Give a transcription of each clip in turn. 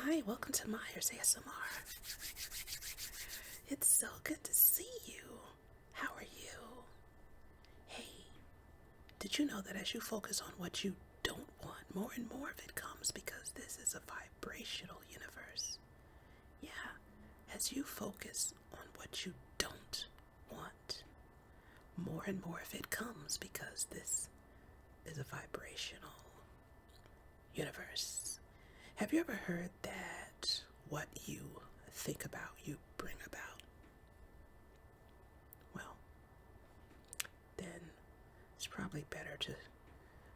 Hi, welcome to Myers ASMR. It's so good to see you. How are you? Hey, did you know that as you focus on what you don't want, more and more of it comes because this is a vibrational universe? Yeah, as you focus on what you don't want, more and more of it comes because this is a vibrational universe. Have you ever heard that what you think about, you bring about? Well, then it's probably better to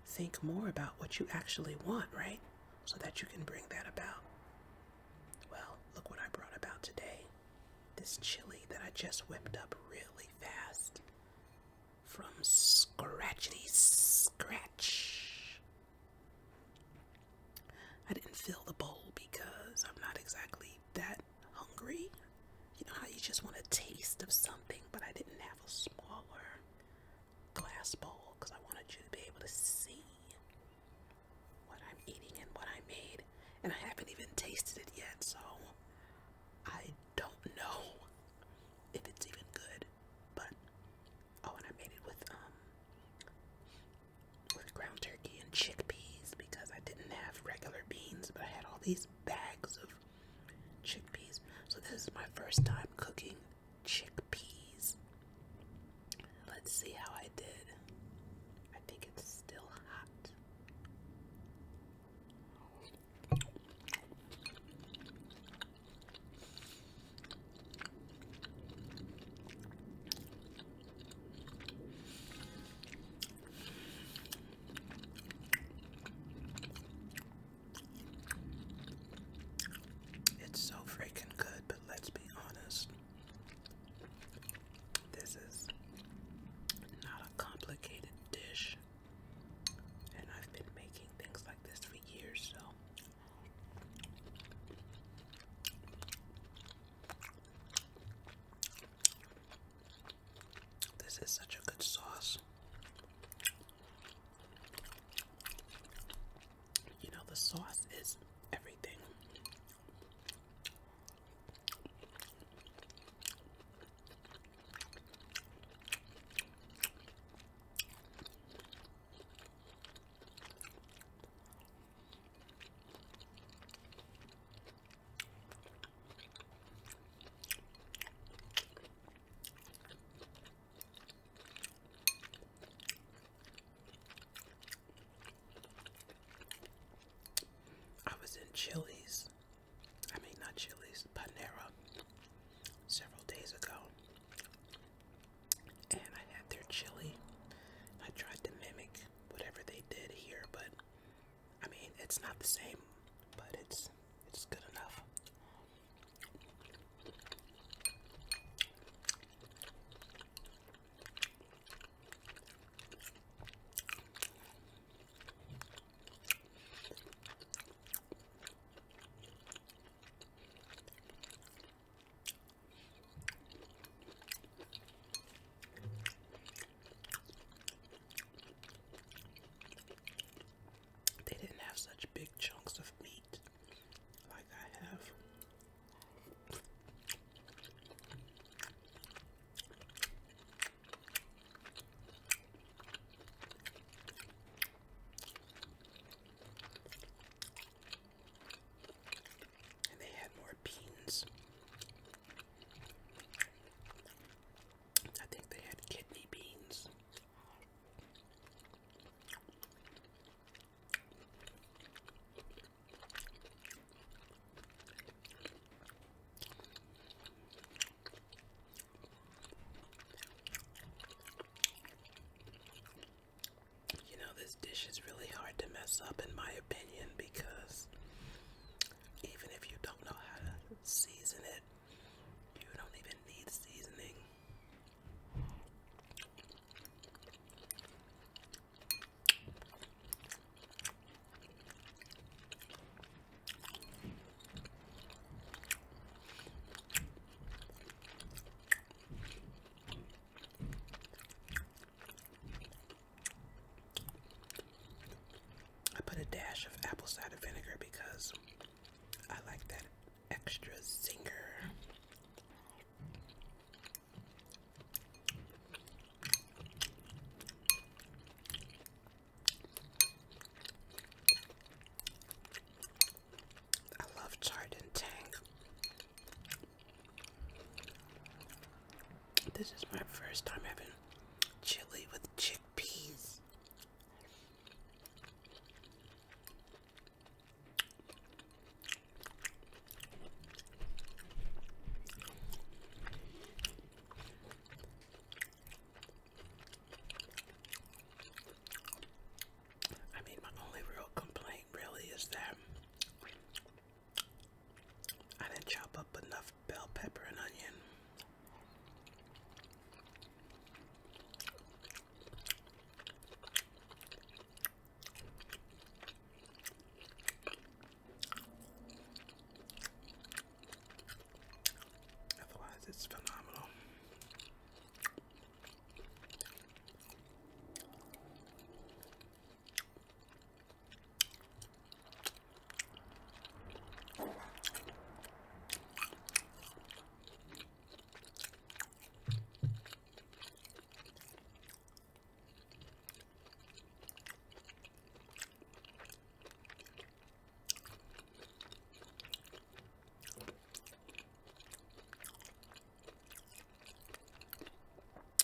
think more about what you actually want, right? So that you can bring that about. Well, look what I brought about today. This chili that I just whipped up really fast from Scratchity Scratch. I didn't fill the bowl because I'm not exactly that hungry. You know how you just want a taste of something, but I didn't have a smaller glass bowl because I wanted you to be able to see what I'm eating and what I made. And I haven't even tasted it yet, so I don't know if it's even good. But and I made it with ground turkey and chickpeas because I didn't have regular beans, but I had all these bags of chickpeas. So this is my first time cooking chickpeas. Let's see how I did. I think it's still hot. It's so freaking good, but let's be honest. This is not a complicated dish. And I've been making things like this for years, so this is such a good sauce. You know, the sauce is everything. I was in Chili's. Not Chili's, Panera several days ago. And I had their chili. I tried to mimic whatever they did here, but it's not the same, but it's good enough. They didn't have such big chunks of meat like I have. And they had more beans. I think they had kidney beans. You know, this dish is really hard to mess up in my opinion because even if you don't know how to season it, you don't even need seasoning. I put a dash This is my first time having chili with chickpeas. I mean, my only real complaint really is that I didn't chop up enough bell pepper and onion. Otherwise, it's phenomenal.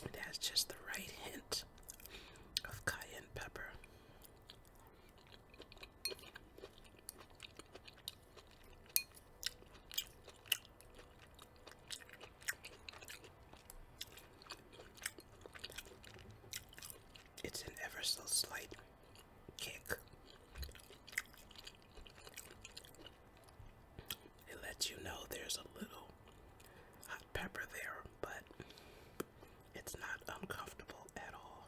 It has just the right hint of cayenne pepper. It's an ever so slight kick. It lets you know there's a little hot pepper there, but it's not uncomfortable at all.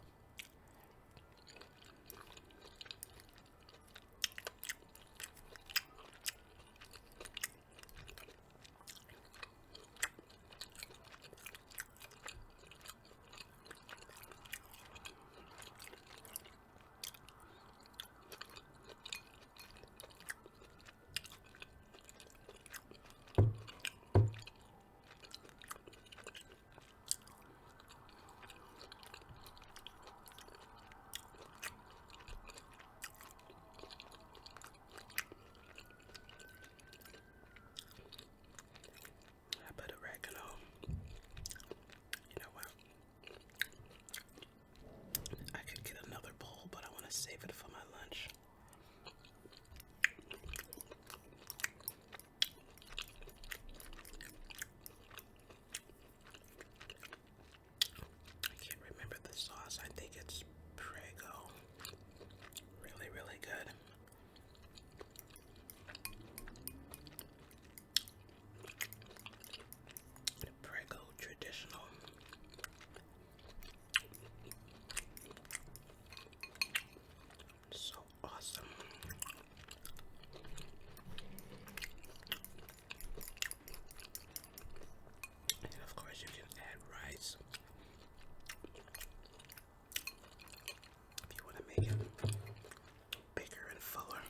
I put oregano. You know what? I could get another bowl, but I want to save it for my lunch. I can't remember the sauce. I think it's Prego. Really, really good. Prego traditional. So awesome. And of course you can add rice if you want to make it bigger and fuller.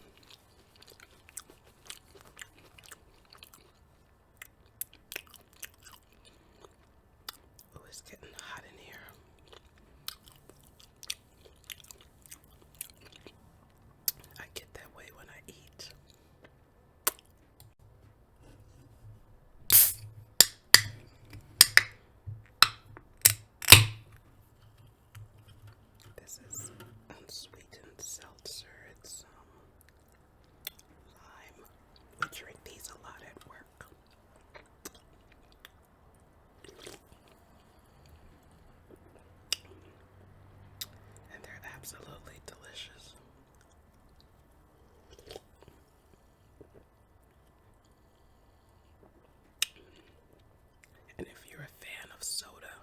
Oh, it's getting hot in here. I get that way when I eat. This is unsweetened seltzer. It's lime. We drink these a lot at work. And they're absolutely delicious. And if you're a fan of soda,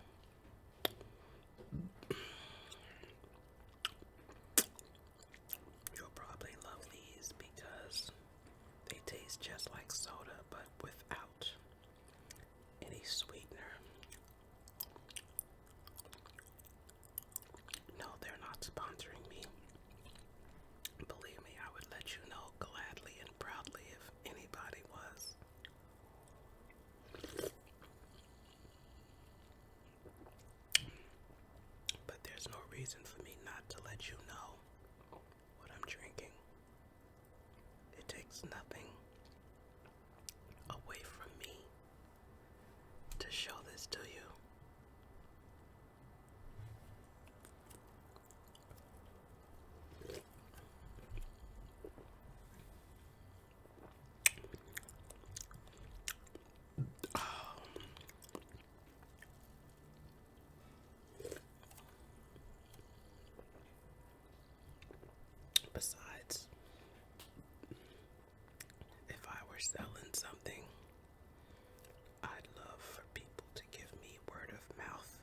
you'll probably love these because they taste just like soda but without any sweetener. No, they're not sponsoring me. Believe me, I would let you know gladly and proudly if anybody was. But there's no reason for me not to let you know what I'm drinking. It takes nothing away from me to were selling something, I'd love for people to give me word of mouth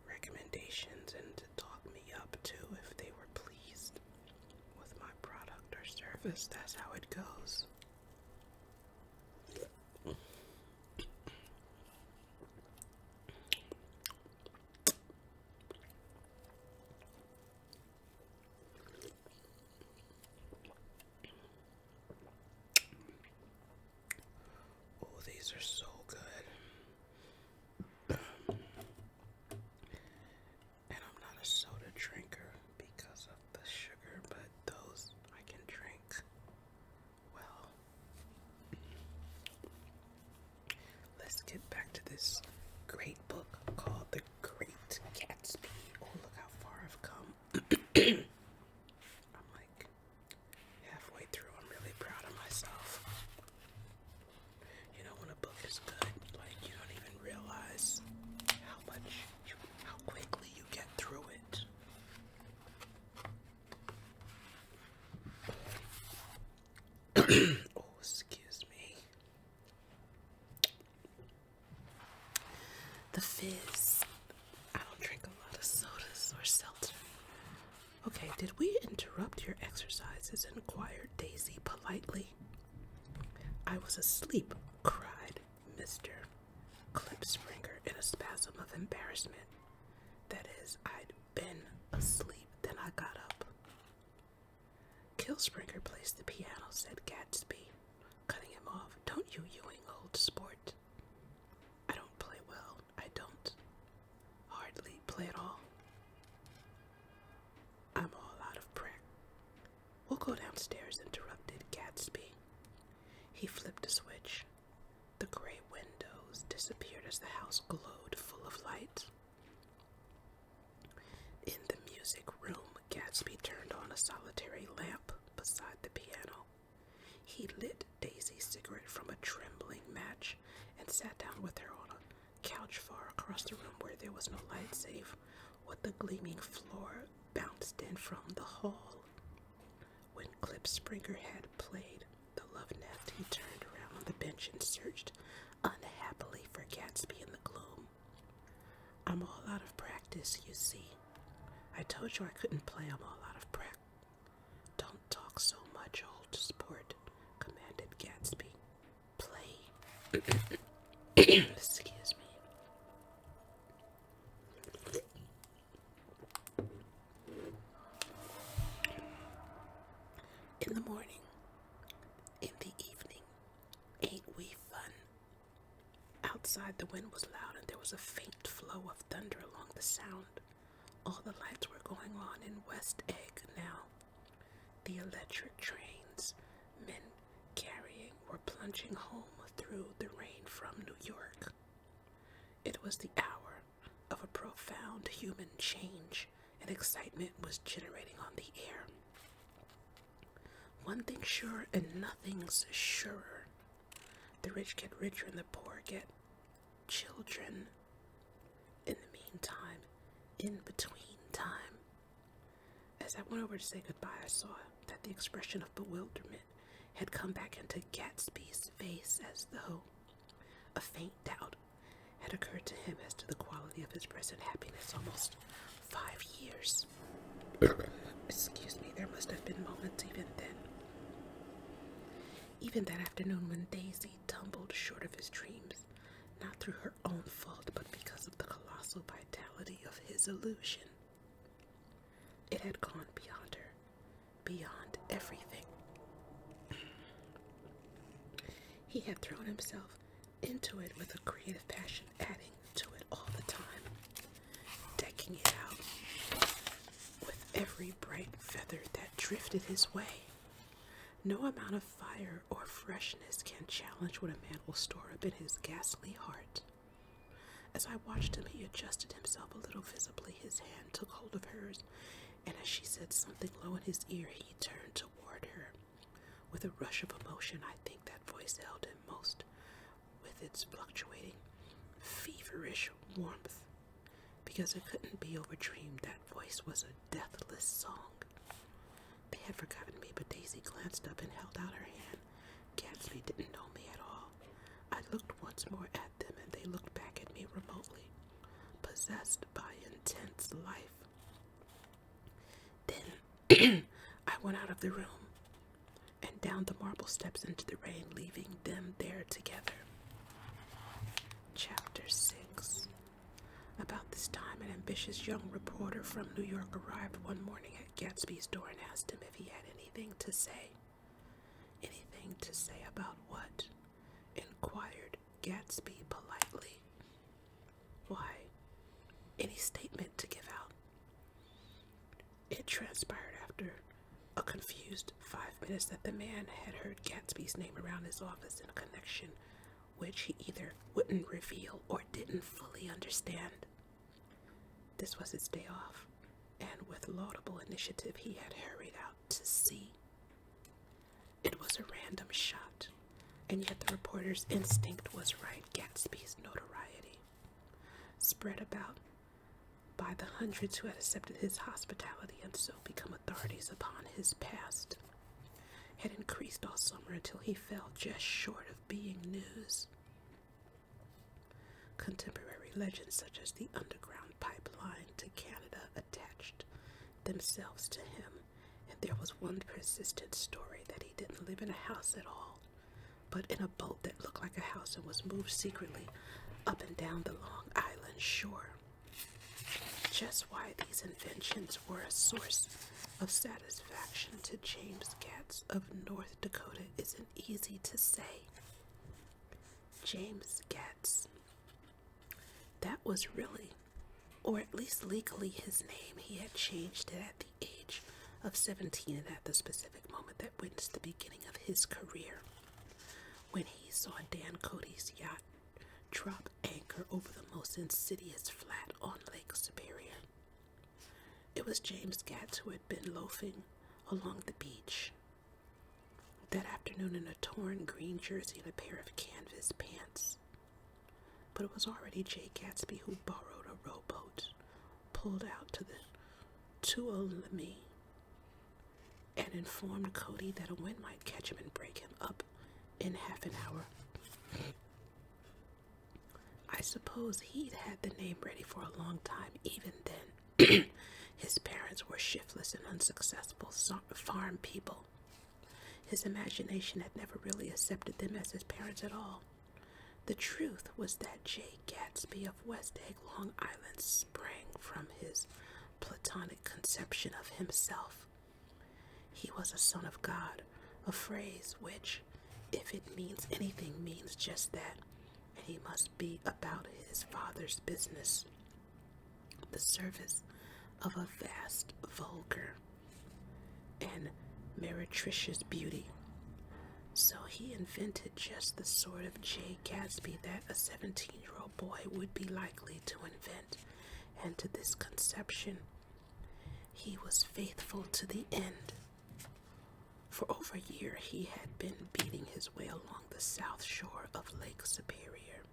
recommendations and to talk me up too if they were pleased with my product or service. That's how it goes. Oh, these are so good. And I'm not a soda drinker because of the sugar, but those I can drink. Well, let's get back to this great book called The Great Gatsby. Oh, look how far I've come. I'm like halfway through. I'm really proud of myself. You know, when a book is good, like you don't even realize how quickly you get through it. Oh, excuse me. The fizz. I don't drink a lot of sodas or seltzer. Okay, did we interrupt your exercises? Inquired Daisy politely. I was asleep, cried Mr. Clipspringer in a spasm of embarrassment. That is, I'd been asleep, then I got up. Killspringer plays the piano, said Gatsby, cutting him off. Don't you, Ewing, old sport? I don't play well. I don't hardly play at all. I'm all out of practice. We'll go downstairs, interrupted Gatsby. He flipped a switch. The gray windows disappeared as the house glowed full of light. In the music room, Gatsby turned on a solitary lamp beside the piano. He lit Daisy's cigarette from a trembling match and sat down with her on a couch far across the room where there was no light save what the gleaming floor bounced in from the hall. When Clipspringer had played the love nest, he turned around on the bench and searched unhappily for Gatsby in the gloom. I'm all out of practice, you see. I told you I couldn't play. I'm all out of practice. Don't talk so much, old sport, commanded Gatsby. Play. Excuse me. In the morning, in the evening, ain't we fun? Outside the wind was loud and there was a faint flow of thunder along the sound. All the lights were going on in West Egg now. The electric trains men carrying were plunging home through the rain from New York. It was the hour of a profound human change, and excitement was generating on the air. One thing's sure and nothing's surer. The rich get richer and the poor get children. In the meantime, in between time, as I went over to say goodbye, I saw that the expression of bewilderment had come back into Gatsby's face as though a faint doubt had occurred to him as to the quality of his present happiness. Almost 5 years. Excuse me, there must have been moments even then. Even that afternoon when Daisy tumbled short of his dreams, not through her own fault, but because of the colossal vitality of his illusion. It had gone beyond her, beyond everything. He had thrown himself into it with a creative passion, adding to it all the time, decking it out with every bright feather that drifted his way. No amount of fire or freshness can challenge what a man will store up in his ghastly heart. As I watched him, he adjusted himself a little visibly. His hand took hold of hers, and as she said something low in his ear, he turned toward her. With a rush of emotion, I think that voice held him most, with its fluctuating, feverish warmth, because it couldn't be overdreamed. That voice was a deathless song. They had forgotten me, but Daisy glanced up and held out her hand. Gatsby didn't know me at all. I looked once more at them, and they looked back at me remotely, possessed by intense life. Then I went out of the room and down the marble steps into the rain, leaving them there together. Chapter 6. About this time, an ambitious young reporter from New York arrived one morning at Gatsby's door and asked him if he had anything to say. Anything to say about what? Inquired Gatsby politely. Why, any statement to give out. It transpired after a confused 5 minutes that the man had heard Gatsby's name around his office in a connection which he either wouldn't reveal or didn't fully understand. This was his day off, and with laudable initiative he had hurried out to see. It was a random shot, and yet the reporter's instinct was right. Gatsby's notoriety, spread about by the hundreds who had accepted his hospitality and so become authorities upon his past, had increased all summer until he fell just short of being news. Contemporary legends such as the underground pipeline to Canada attached themselves to him, and there was one persistent story that he didn't live in a house at all, but in a boat that looked like a house and was moved secretly up and down the Long Island shore. Just why these inventions were a source of satisfaction to James Gatz of North Dakota isn't easy to say. James Gatz. That was really, or at least legally, his name. He had changed it at the age of 17 and at the specific moment that witnessed the beginning of his career, when he saw Dan Cody's yacht drop anchor over the most insidious flat on Lake Superior. It was James Gatz who had been loafing along the beach that afternoon in a torn green jersey and a pair of canvas pants. But it was already Jay Gatsby who borrowed a rowboat, pulled out to the Tuolumne, and informed Cody that a wind might catch him and break him up in half an hour. I suppose he'd had the name ready for a long time. Even then, his parents were shiftless and unsuccessful farm people. His imagination had never really accepted them as his parents at all. The truth was that Jay Gatsby of West Egg, Long Island, sprang from his platonic conception of himself. He was a son of God, a phrase which, if it means anything, means just that, and he must be about his father's business, the service of a vast, vulgar, and meretricious beauty. So he invented just the sort of Jay Gatsby that a 17-year-old boy would be likely to invent, and to this conception he was faithful to the end. For over a year he had been beating his way along the south shore of Lake Superior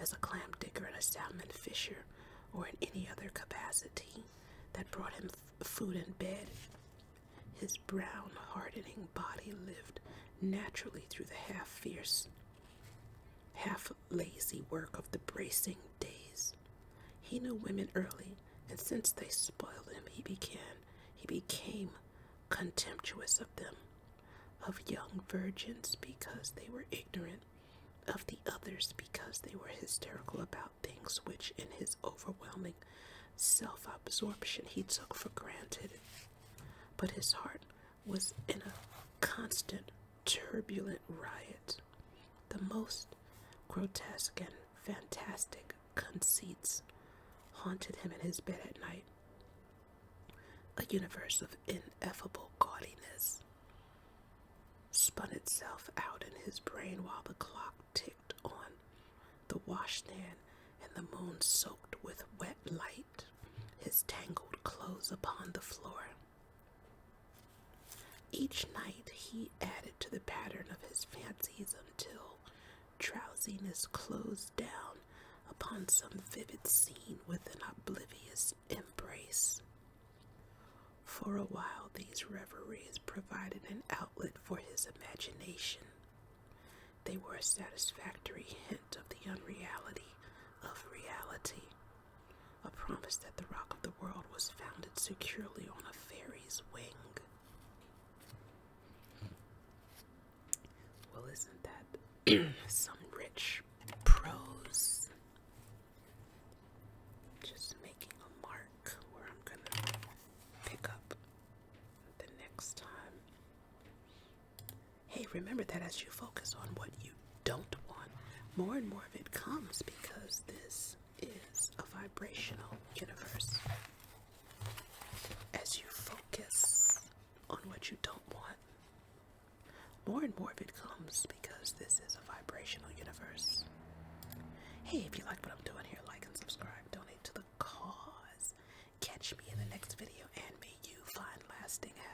as a clam digger and a salmon fisher, or in any other capacity that brought him food and bed. His brown, hardening body lived naturally through the half-fierce, half-lazy work of the bracing days. He knew women early, and since they spoiled him, he became contemptuous of them, of young virgins because they were ignorant, of the others because they were hysterical about things which in his overwhelming self-absorption he took for granted. But his heart was in a constant, turbulent riot. The most grotesque and fantastic conceits haunted him in his bed at night. A universe of ineffable gaudiness spun itself out in his brain while the clock ticked on the washstand and the moon soaked with wet light his tangled clothes upon the floor. Each night he added to the pattern of his fancies until drowsiness closed down upon some vivid scene with an oblivious embrace. For a while these reveries provided an outlet for his imagination, They were a satisfactory hint of the unreality of reality, a promise that the rock of the world was founded securely on a fairy's wing. Well, isn't that some rich prose? Just making a mark where I'm gonna pick up the next time. Hey, remember that as you focus on what you don't want, more and more of it comes, because this is a vibrational universe. As you focus on what you don't want, more and more of it comes, because this is a vibrational universe. Hey, if you like what I'm doing here, like and subscribe, donate to the cause. Catch me in the next video, and may you find lasting happiness.